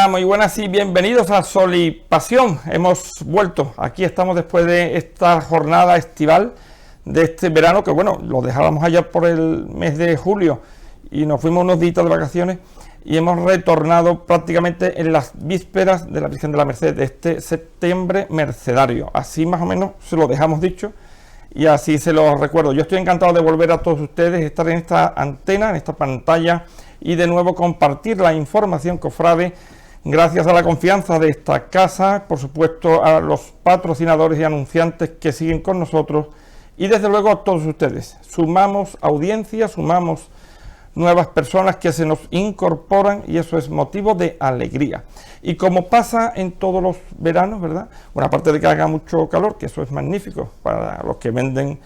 Hola, muy buenas y bienvenidos a Sol y Pasión. Hemos vuelto, aquí estamos después de esta jornada estival de este verano, que bueno, lo dejábamos allá por el mes de julio y nos fuimos unos días de vacaciones y hemos retornado prácticamente en las vísperas de la Virgen de la Merced, de este septiembre mercedario. Así más o menos se lo dejamos dicho y así se lo recuerdo. Yo estoy encantado de volver a todos ustedes, estar en esta antena, en esta pantalla y de nuevo compartir la información cofrade gracias a la confianza de esta casa, por supuesto a los patrocinadores y anunciantes que siguen con nosotros y desde luego a todos ustedes. Sumamos audiencia, sumamos nuevas personas que se nos incorporan y eso es motivo de alegría. Y como pasa en todos los veranos, ¿verdad? Bueno, aparte de que haga mucho calor, que eso es magnífico para los que venden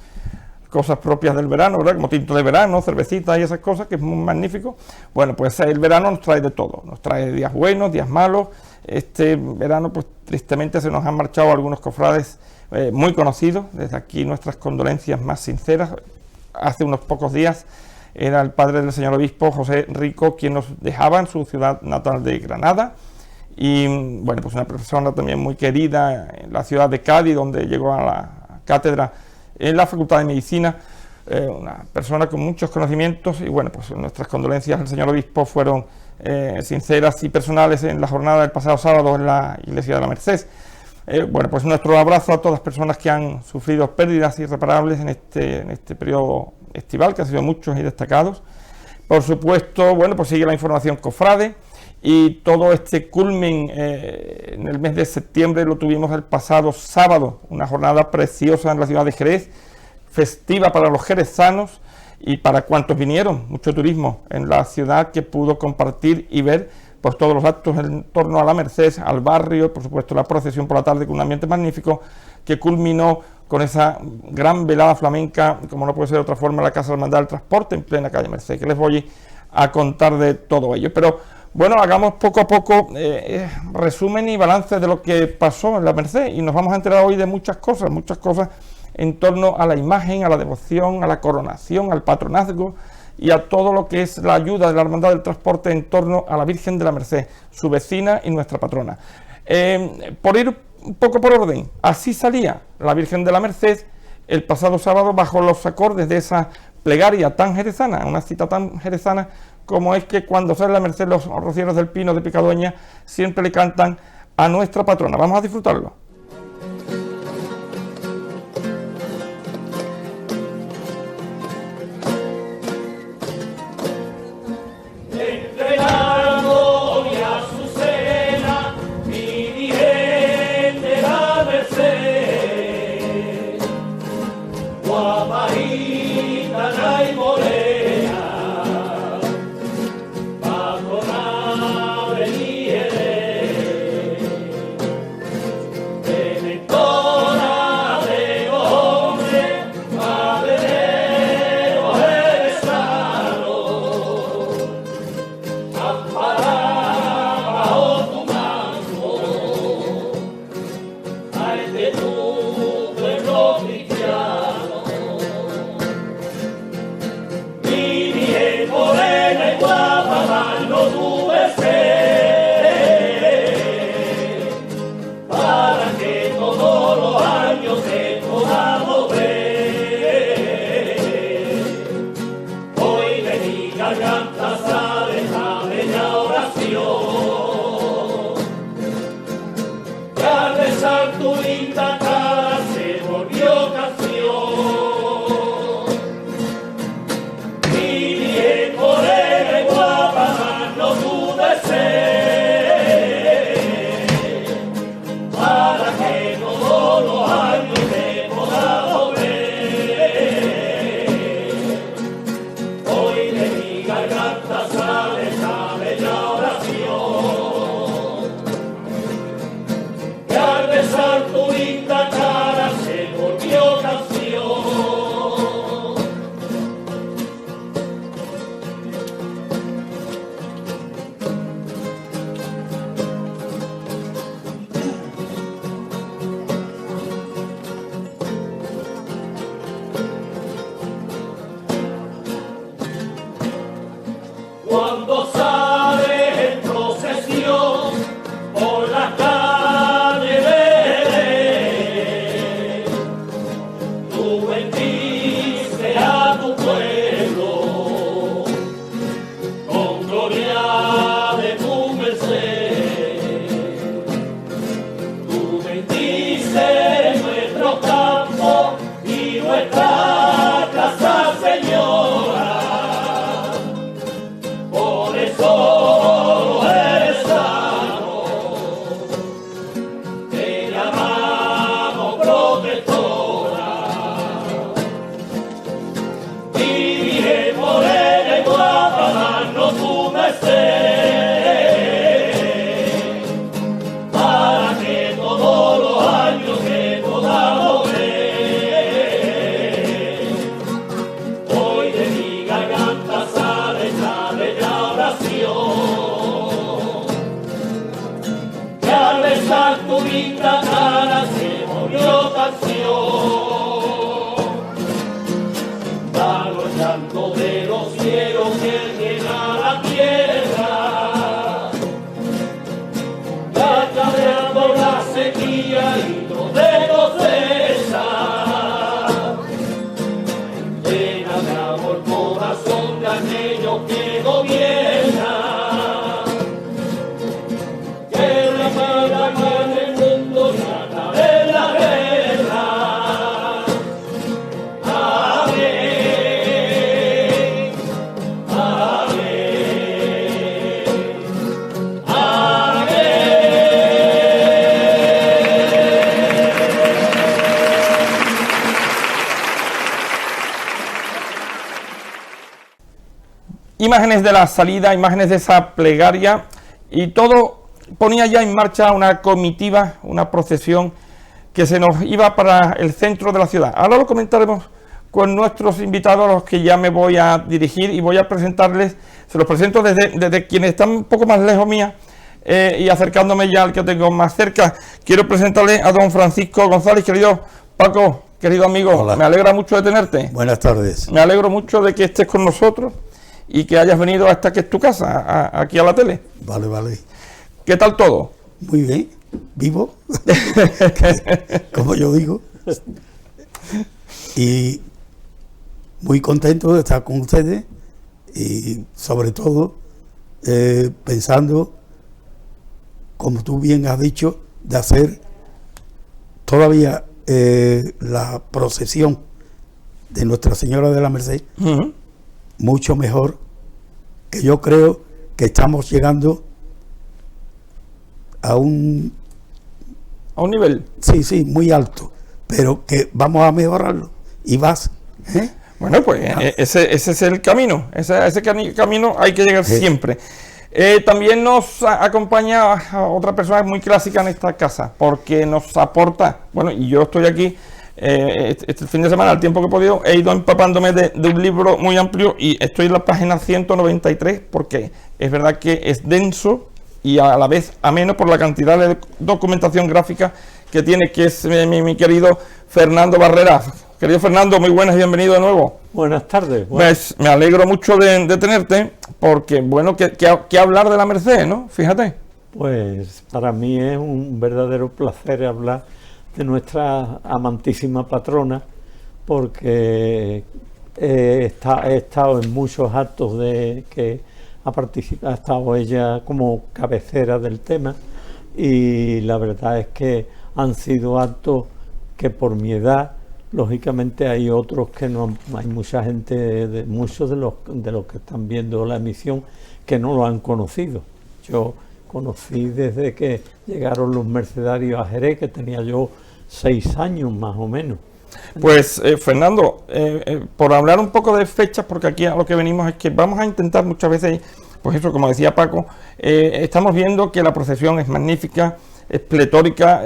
cosas propias del verano, ¿verdad? Como tinto de verano, cervecitas y esas cosas, que es muy magnífico. Bueno, pues el verano nos trae de todo, nos trae días buenos, días malos. Este verano, pues tristemente se nos han marchado algunos cofrades muy conocidos. Desde aquí nuestras condolencias más sinceras. Hace unos pocos días era el padre del señor obispo José Rico quien nos dejaba en su ciudad natal de Granada. Y bueno, pues una persona también muy querida en la ciudad de Cádiz, donde llegó a la cátedra en la Facultad de Medicina, una persona con muchos conocimientos y bueno, pues nuestras condolencias al señor obispo fueron sinceras y personales en la jornada del pasado sábado en la Iglesia de la Merced. Bueno, pues nuestro abrazo a todas las personas que han sufrido pérdidas irreparables en este periodo estival, que han sido muchos y destacados. Por supuesto, bueno, pues sigue la información cofrade y todo este culmen en el mes de septiembre lo tuvimos el pasado sábado, una jornada preciosa en la ciudad de Jerez, festiva para los jerezanos y para cuantos vinieron, mucho turismo en la ciudad que pudo compartir y ver pues todos los actos en torno a la Merced, al barrio, por supuesto la procesión por la tarde con un ambiente magnífico que culminó con esa gran velada flamenca, como no puede ser de otra forma, la Casa de Hermandad del Transporte en plena calle Merced, que les voy a contar de todo ello. Pero bueno, hagamos poco a poco resumen y balance de lo que pasó en la Merced y nos vamos a enterar hoy de muchas cosas en torno a la imagen, a la devoción, a la coronación, al patronazgo y a todo lo que es la ayuda de la Hermandad del Transporte en torno a la Virgen de la Merced, su vecina y nuestra patrona. Por ir un poco por orden, así salía la Virgen de la Merced el pasado sábado bajo los acordes de esa plegaria tan jerezana, una cita tan jerezana como es que cuando sale la Merced los rocieros del Pino de Picadueña siempre le cantan a nuestra patrona. Vamos a disfrutarlo. Salto linda Arturita Clara se volvió canción, bajo el canto de los cielos que llena la tierra, cachareando la sequía y los de cosecha, llena de amor corazón de aquellos que gobiernan. Imágenes de la salida, imágenes de esa plegaria, y todo ponía ya en marcha una comitiva, una procesión que se nos iba para el centro de la ciudad. Ahora lo comentaremos con nuestros invitados, a los que ya me voy a dirigir, y voy a presentarles, se los presento desde quienes están un poco más lejos mía, y acercándome ya al que tengo más cerca. Quiero presentarles a don Francisco González. Querido Paco, querido amigo, hola. Me alegra mucho de tenerte. Buenas tardes. Me alegro mucho de que estés con nosotros y que hayas venido hasta que es tu casa, aquí a la tele. Vale, vale. ¿Qué tal todo? Muy bien, vivo, como yo digo. Y muy contento de estar con ustedes y sobre todo pensando, como tú bien has dicho, de hacer todavía la procesión de Nuestra Señora de la Merced mucho mejor, que yo creo que estamos llegando a un nivel. Sí, muy alto, pero que vamos a mejorarlo y vas. Bueno, pues ese es el camino, ese camino hay que llegar siempre. También nos acompaña a otra persona muy clásica en esta casa, porque nos aporta, bueno, y yo estoy aquí este fin de semana, al tiempo que he podido, he ido empapándome de un libro muy amplio, y estoy en la página 193, porque es verdad que es denso y a la vez ameno por la cantidad de documentación gráfica que tiene, que es mi querido Fernando Barrera. Querido Fernando, muy buenas y bienvenido de nuevo. Buenas tardes. Pues me alegro mucho de tenerte, porque bueno, que hablar de la Merced, ¿no? Fíjate. Pues para mí es un verdadero placer hablar de nuestra amantísima patrona, porque he estado en muchos actos de que ha estado ella como cabecera del tema, y la verdad es que han sido actos que por mi edad, lógicamente hay otros que no, hay mucha gente, muchos de los que están viendo la emisión, que no lo han conocido. Yo conocí desde que llegaron los mercedarios a Jerez, que tenía yo 6 años más o menos. Pues Fernando, por hablar un poco de fechas, porque aquí a lo que venimos es que vamos a intentar muchas veces, pues eso, como decía Paco, estamos viendo que la procesión es magnífica, es pletórica,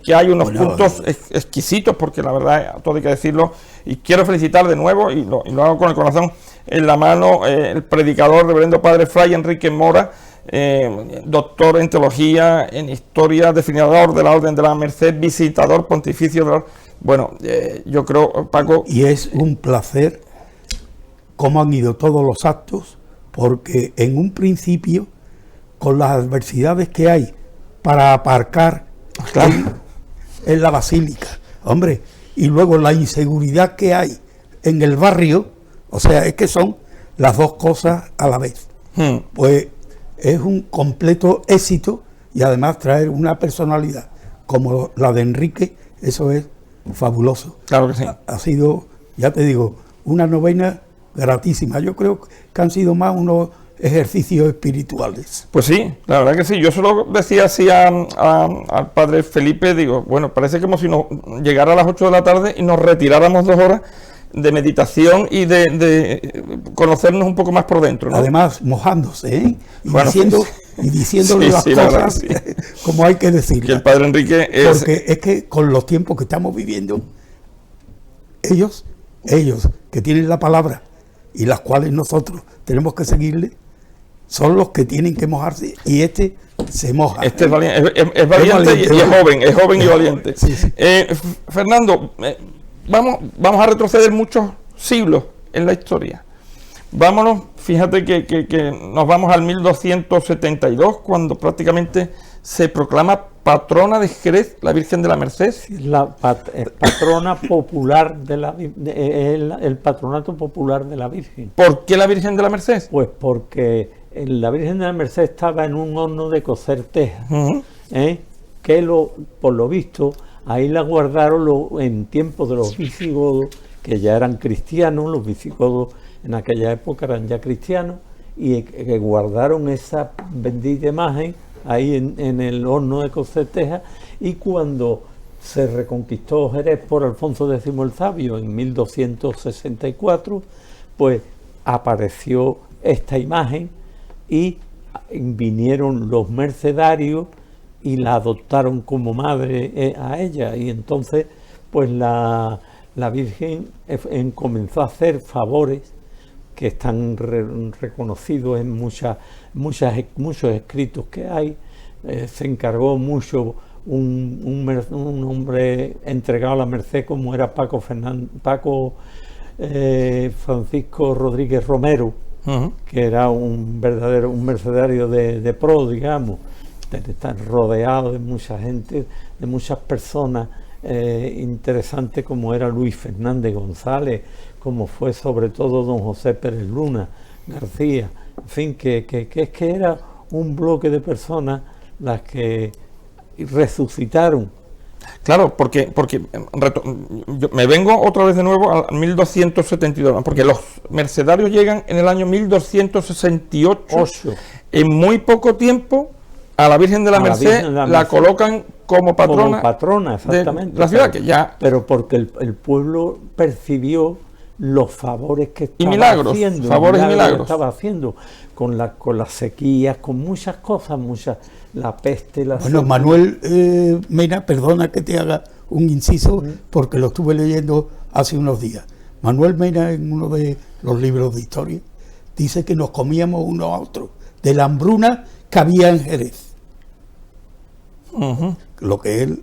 que hay unos puntos exquisitos, porque la verdad, todo hay que decirlo, y quiero felicitar de nuevo, y lo hago con el corazón en la mano, el predicador, reverendo padre Fray Enrique Mora, doctor en teología, en historia, definidor de la Orden de la Merced, visitador pontificio de la... Bueno, yo creo, Paco... Y es un placer cómo han ido todos los actos, porque en un principio, con las adversidades que hay para aparcar en la basílica, hombre, y luego la inseguridad que hay en el barrio, o sea, es que son las dos cosas a la vez. Pues es un completo éxito, y además traer una personalidad como la de Enrique, eso es fabuloso. Claro que sí. Ha sido, ya te digo, una novena gratísima. Yo creo que han sido más unos ejercicios espirituales. Pues sí, la verdad que sí. Yo solo decía así al padre Felipe, digo, bueno, parece como si nos llegara a las 8 de la tarde y nos retiráramos 2 horas de meditación y de conocernos un poco más por dentro, ¿no? Además, mojándose, ¿eh? Y bueno, diciéndole las cosas como hay que decirlas. Que el padre Enrique es... Porque es que con los tiempos que estamos viviendo, ellos que tienen la palabra y las cuales nosotros tenemos que seguirle, son los que tienen que mojarse y este se moja. Este es valiente, es valiente y es joven y valiente. Sí, sí. Fernando, vamos a retroceder muchos siglos en la historia. Vámonos, fíjate que nos vamos al 1272, cuando prácticamente se proclama patrona de Jerez la Virgen de la Merced. La patrona popular el patronato popular de la Virgen. ¿Por qué la Virgen de la Merced? Pues porque la Virgen de la Merced estaba en un horno de cocer tejas, que por lo visto ahí la guardaron en tiempos de los visigodos, que ya eran cristianos. Los visigodos en aquella época eran ya cristianos, y que guardaron esa bendita imagen ahí en el horno de cocer tejas. Y cuando se reconquistó Jerez por Alfonso X el Sabio en 1264, pues apareció esta imagen y vinieron los mercedarios y la adoptaron como madre a ella, y entonces pues la Virgen comenzó a hacer favores que están reconocidos en muchos escritos que hay. Se encargó mucho un hombre entregado a la merced como era Paco Francisco Rodríguez Romero, que era un mercedario de pro, digamos. Está rodeado de mucha gente, de muchas personas interesantes, como era Luis Fernández González, como fue sobre todo don José Pérez Luna García, en fin, que era un bloque de personas las que resucitaron. Claro, porque yo me vengo otra vez de nuevo al 1272, porque los mercedarios llegan en el año 1268. En muy poco tiempo a la Virgen de la Merced la colocan como patrona, exactamente, de la ciudad, que ya... Pero porque el pueblo percibió los favores que estaba haciendo, estaba haciendo con las sequías, con muchas cosas, la peste, Bueno, Manuel Mena, perdona que te haga un inciso, porque lo estuve leyendo hace unos días. Manuel Mena, en uno de los libros de historia, dice que nos comíamos unos a otros de la hambruna que había en Jerez. Lo que él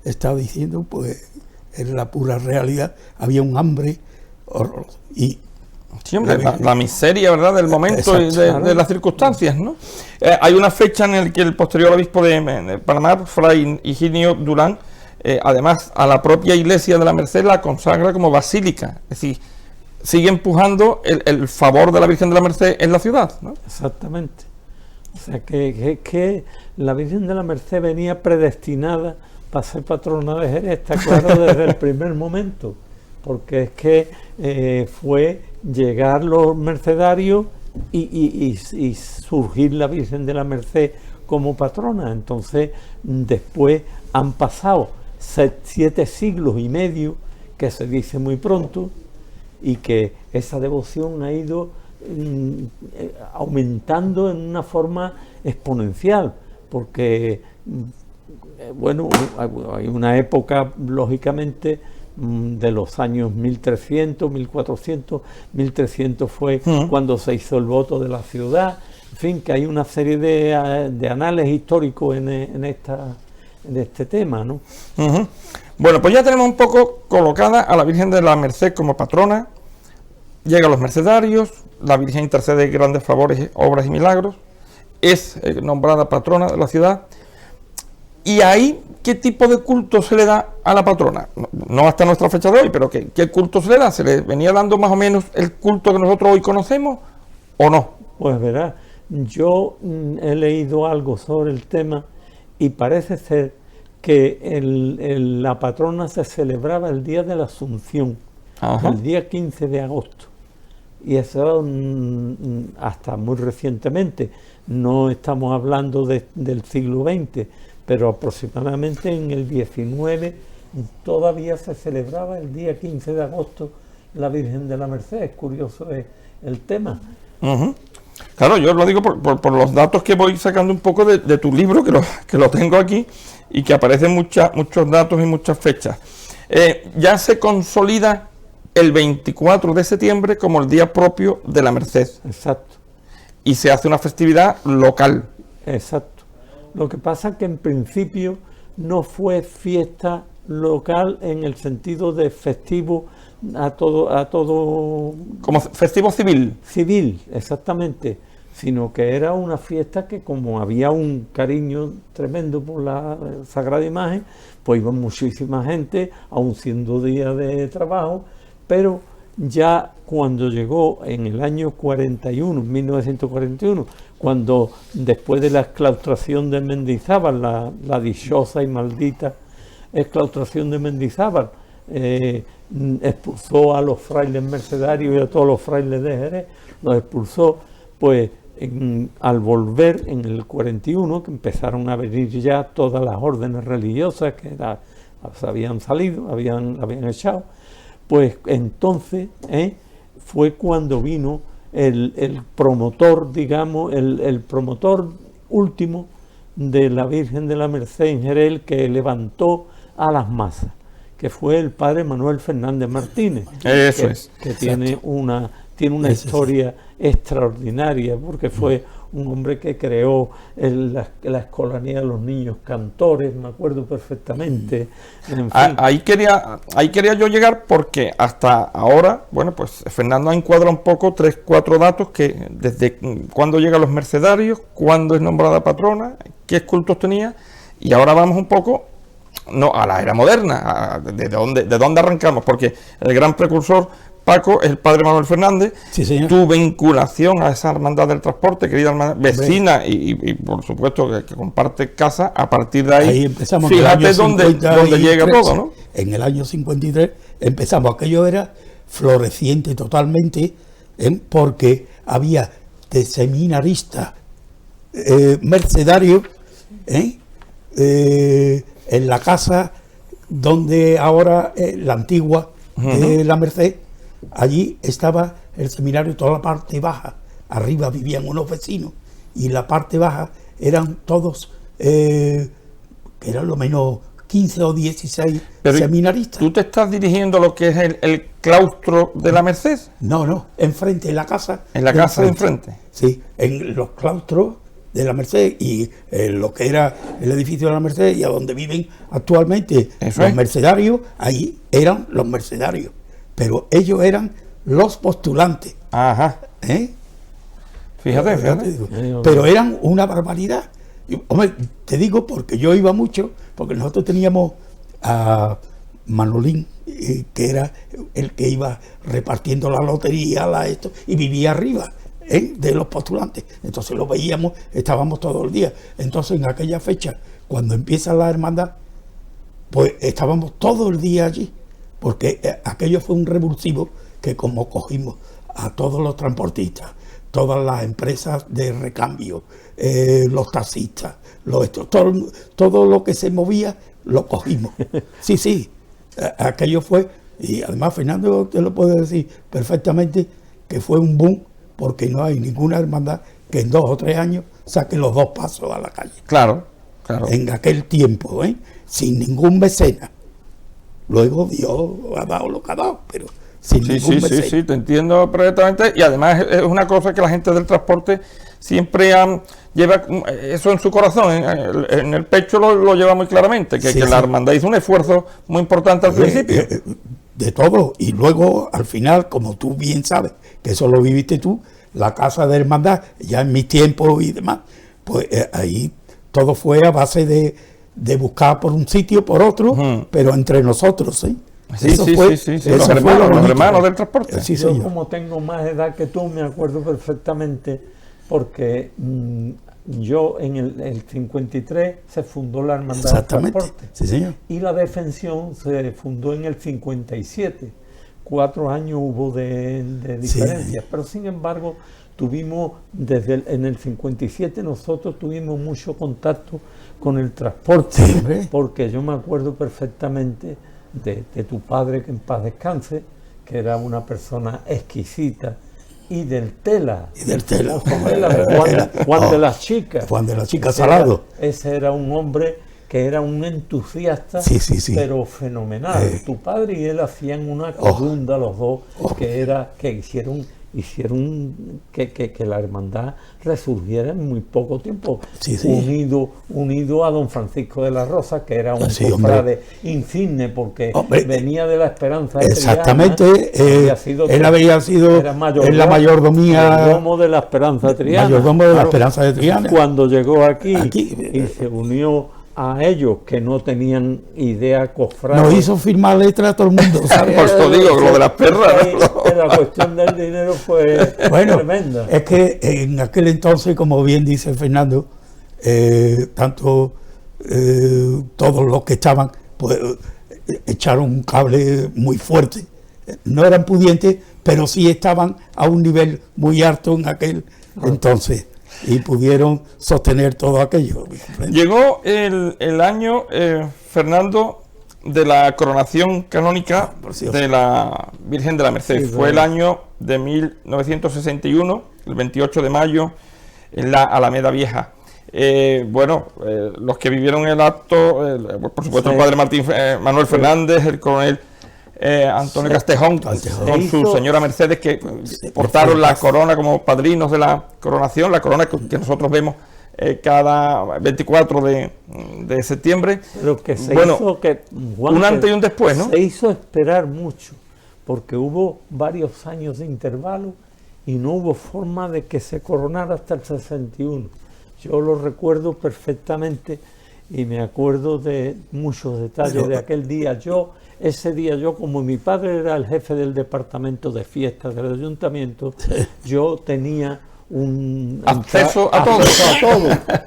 está diciendo, pues, es la pura realidad. Había un hambre horroroso. Y sí, hombre, la miseria, ¿verdad?, del momento y de las circunstancias, ¿no? Hay una fecha en la que el posterior obispo de Panamá, Fray Higinio Durán, además a la propia iglesia de la Merced la consagra como basílica. Es decir, sigue empujando el favor de la Virgen de la Merced en la ciudad, ¿no? Exactamente. O sea, que la Virgen de la Merced venía predestinada para ser patrona de Jerez, está claro, desde el primer momento, porque es que fue llegar los mercedarios y surgir la Virgen de la Merced como patrona. Entonces, después han pasado 7 siglos y medio, que se dice muy pronto, y que esa devoción ha ido aumentando en una forma exponencial, porque bueno, hay una época, lógicamente, de los años 1300, 1400, 1300 fue cuando se hizo el voto de la ciudad. En fin, que hay una serie de anales históricos en este tema, ¿no? Bueno, pues ya tenemos un poco colocada a la Virgen de la Merced como patrona. Llegan los mercedarios, la Virgen intercede grandes favores, obras y milagros, es nombrada patrona de la ciudad. Y ahí, ¿qué tipo de culto se le da a la patrona? No hasta nuestra fecha de hoy, pero ¿qué culto se le da? ¿Se le venía dando más o menos el culto que nosotros hoy conocemos o no? Pues verás, yo he leído algo sobre el tema y parece ser que la patrona se celebraba el día de la Asunción, el día 15 de agosto. Y eso hasta muy recientemente, no estamos hablando del siglo XX, pero aproximadamente en el 19 todavía se celebraba el día 15 de agosto la Virgen de la Merced. Es curioso el tema. Claro, yo lo digo por los datos que voy sacando un poco de tu libro, que lo tengo aquí, y que aparecen muchos datos y muchas fechas. Ya se consolida el 24 de septiembre como el día propio de la Merced. Exacto. y se hace una festividad local. Exacto. Lo que pasa es que en principio no fue fiesta local en el sentido de festivo a todo Como festivo civil. civil, exactamente, sino que era una fiesta que, como había un cariño tremendo por la Sagrada Imagen, pues iba muchísima gente, aun siendo día de trabajo, pero ya cuando llegó en el año 41, 1941, cuando después de la exclaustración de Mendizábal, la dichosa y maldita exclaustración de Mendizábal, expulsó a los frailes mercedarios y a todos los frailes de Jerez, los expulsó, pues al volver en el 41, que empezaron a venir ya todas las órdenes religiosas que se habían salido, habían echado, pues entonces fue cuando vino el promotor, digamos, el promotor último de la Virgen de la Merced en Jerez, que levantó a las masas, que fue el padre Manuel Fernández Martínez. Eso es. Que tiene una historia extraordinaria, porque fue un hombre que creó la escolanía de los niños cantores, me acuerdo perfectamente. En fin. Ahí quería yo llegar, porque hasta ahora, bueno, pues Fernando ha encuadrado un poco 3-4 datos, que desde cuándo llegan los mercedarios, cuándo es nombrada patrona, qué cultos tenía, y ahora vamos un poco a la era moderna, de dónde arrancamos, porque el gran precursor, Paco, es el padre Manuel Fernández. Sí, señor. Tu vinculación a esa hermandad del transporte, querida hermandad, vecina y por supuesto que comparte casa, a partir de ahí empezamos. Fíjate dónde llega todo, ¿no? En el año 53 empezamos, aquello era floreciente totalmente, porque había de seminaristas mercedarios en la casa donde ahora la antigua de la Merced. Allí estaba el seminario, toda la parte baja. Arriba vivían unos vecinos y la parte baja eran todos, que eran lo menos 15 o 16 seminaristas. ¿Tú te estás dirigiendo a lo que es el claustro de la Merced? No, enfrente, en la casa. En la casa de enfrente. Sí, en los claustros de la Merced y lo que era el edificio de la Merced y a donde viven actualmente los mercedarios, ahí eran los mercedarios. Pero ellos eran los postulantes. Ajá. Fíjate. Pero eran una barbaridad. Hombre, te digo porque yo iba mucho, porque nosotros teníamos a Manolín, que era el que iba repartiendo la lotería, esto, y vivía arriba de los postulantes. Entonces lo veíamos, estábamos todo el día. Entonces en aquella fecha, cuando empieza la hermandad, pues estábamos todo el día allí. Porque aquello fue un revulsivo que, como cogimos a todos los transportistas, todas las empresas de recambio, los taxistas, todo lo que se movía, lo cogimos. Sí, aquello fue, y además Fernando te lo puede decir perfectamente, que fue un boom, porque no hay ninguna hermandad que en 2 o 3 años saque los 2 pasos a la calle. Claro. En aquel tiempo, sin ningún mecenas. Luego Dios ha dado lo que ha dado, pero sin ningún mecenas. Sí, te entiendo perfectamente. Y además es una cosa que la gente del transporte siempre lleva eso en su corazón, en el pecho lo lleva muy claramente, que la hermandad hizo un esfuerzo muy importante al principio. De todo, y luego al final, como tú bien sabes, que eso lo viviste tú, la casa de hermandad, ya en mis tiempos y demás, pues ahí todo fue a base de buscar por un sitio, por otro, pero entre nosotros, Sí, los hermanos del transporte. Yo, como tengo más edad que tú, me acuerdo perfectamente, porque yo en el 53 se fundó la Hermandad del Transporte. Sí, señor. Y la Defensión se fundó en el 57. 4 años hubo de diferencia, pero sin embargo tuvimos en el 57 nosotros tuvimos mucho contacto con el transporte, porque yo me acuerdo perfectamente de tu padre, que en paz descanse, que era una persona exquisita, y del Tela. Juan de las Chicas. Juan de las Chicas Salado. Ese era un hombre que era un entusiasta, pero fenomenal. Tu padre y él hacían una corunda los dos, que hicieron hicieron que la hermandad resurgiera en muy poco tiempo, Sí, sí. unido a don Francisco de la Rosa, que era un Sí, cofrade insigne, porque Hombre, venía de la Esperanza de exactamente, Triana, él había sido era en la mayordomía, mayordomo de la Esperanza de Triana. mayordomo de la Esperanza de Triana. Cuando llegó aquí Aquí, y se unió a ellos, que no tenían idea cofrade. nos hizo firmar letra a todo el mundo, ¿sabes? Por eso digo, lo de las perras, ¿no? La cuestión del dinero fue Bueno, tremenda. es que en aquel entonces, como bien dice Fernando, todos los que estaban, pues echaron un cable muy fuerte. No eran pudientes, pero sí estaban a un nivel muy alto en aquel entonces y pudieron sostener todo aquello. Llegó el año, Fernando, de la coronación canónica Precioso. de la Virgen de la Merced. Sí, Fue el año de 1961, el 28 de mayo, en la Alameda Vieja. Los que vivieron el acto, por supuesto Sí. el padre Manuel Fernández, el coronel Antonio Castejón, con su señora Mercedes, que portaron la corona como padrinos de la coronación, la corona que nosotros vemos cada 24 de septiembre. Lo que se Bueno, hizo que Juan, un antes y un después, ¿no? Se hizo esperar mucho, porque hubo varios años de intervalo y no hubo forma de que se coronara hasta el 61. Yo lo recuerdo perfectamente y me acuerdo de muchos detalles de aquel día. Ese día, como mi padre era el jefe del departamento de fiestas del ayuntamiento, yo tenía acceso a todo.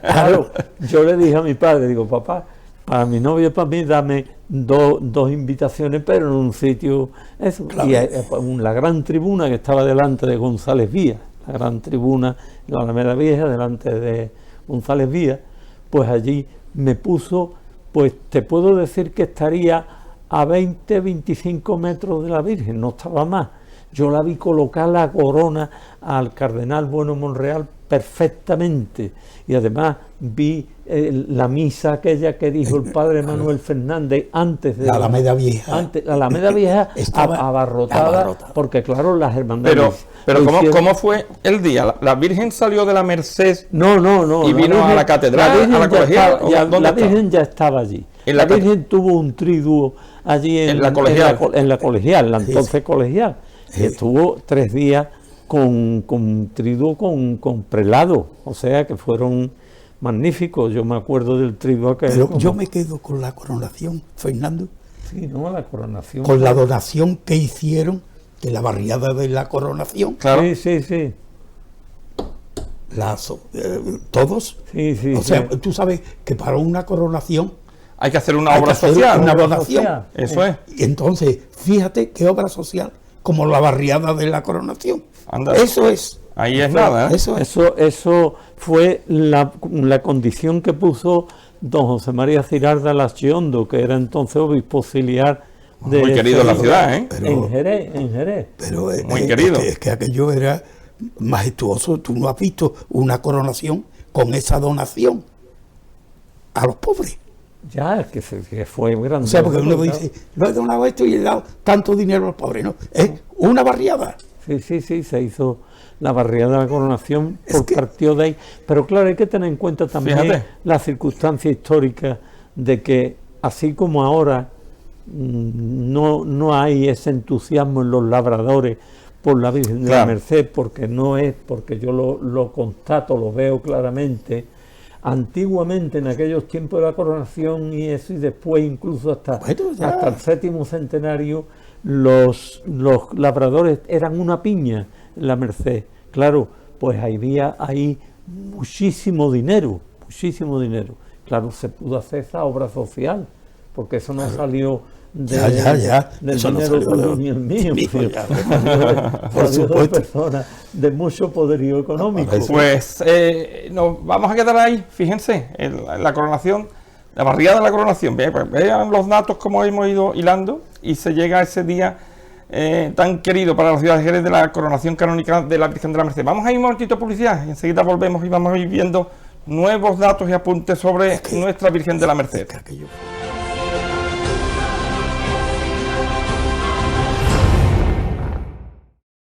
Claro, yo le dije a mi padre, digo, papá, para mi novia y para mí dame dos invitaciones, pero en un sitio, eso. Claro. Y la gran tribuna que estaba delante de González Vía, la gran tribuna, la Alameda Vieja, delante de González Vía, pues allí me puso, pues te puedo decir que estaría a 20-25 metros de la Virgen, no estaba más. Yo la vi colocar la corona al cardenal Bueno Monreal perfectamente, y además vi la misa aquella que dijo el padre Manuel Fernández antes de La Alameda Vieja. la Alameda Vieja Estaba abarrotada, porque claro, las hermandades. Pero lo hicieron. ¿cómo fue el día? ¿La Virgen salió de la Merced No. y vino a la catedral, Virgen a la ya colegial? estaba- ya- ¿Dónde la estaba? Virgen ya estaba allí. En La la Virgen tuvo un triduo allí En la colegial. en la colegial, la Sí, entonces colegial. Sí. Y estuvo 3 días con triduo con prelado, o sea que fueron magníficos. Yo me acuerdo del triduo aquel. Pero yo me quedo con la coronación, Fernando, Sí, ¿no? La coronación. con la donación que hicieron de la barriada de la coronación. Claro. Sí. Todos. Sí, O sea, sí. tú sabes que para una coronación Hay que hacer una hay que obra hacer social. una ¿no? donación. social. Eso es. Y entonces, fíjate qué obra social, como la barriada de la coronación. Anda. Eso es. Ahí es nada, ¿eh? Eso es. Eso fue la condición que puso don José María Cirarda Lasciondo, que era entonces obispo auxiliar de Muy querido en la ciudad, ¿eh? Pero- en Jerez. Pero Muy querido. Es que aquello era majestuoso. Tú no has visto una coronación con esa donación a los pobres. Ya, que fue grande. O sea, porque uno dice, no he donado esto y he dado tanto dinero a los pobres. No, es una barriada. Sí, se hizo la barriada de la coronación, Es que- partió de ahí. Pero claro, hay que tener en cuenta también Fíjate. la circunstancia histórica de que, así como ahora no hay ese entusiasmo en los labradores por la Virgen de la Claro. Merced, porque no es, porque yo lo constato, lo veo claramente. Antiguamente, en aquellos tiempos de la coronación y eso, y después incluso hasta el 7º centenario, los labradores eran una piña en la Merced. Claro, pues había ahí muchísimo dinero. Claro, se pudo hacer esa obra social, porque eso no salió Ya. del Eso no dinero salió tuyo de- ni el mío. mío, sino ya. salió Por de supuesto. personas de mucho poderío económico. Pues nos vamos a quedar ahí, fíjense, en la coronación, la barriada de la coronación. Vean los datos como hemos ido hilando y se llega a ese día tan querido para la ciudad de Jerez de la coronación canónica de la Virgen de la Merced. Vamos a ir un momentito a publicidad y enseguida volvemos y vamos a ir viendo nuevos datos y apuntes sobre nuestra Virgen de la Merced. Que aquello-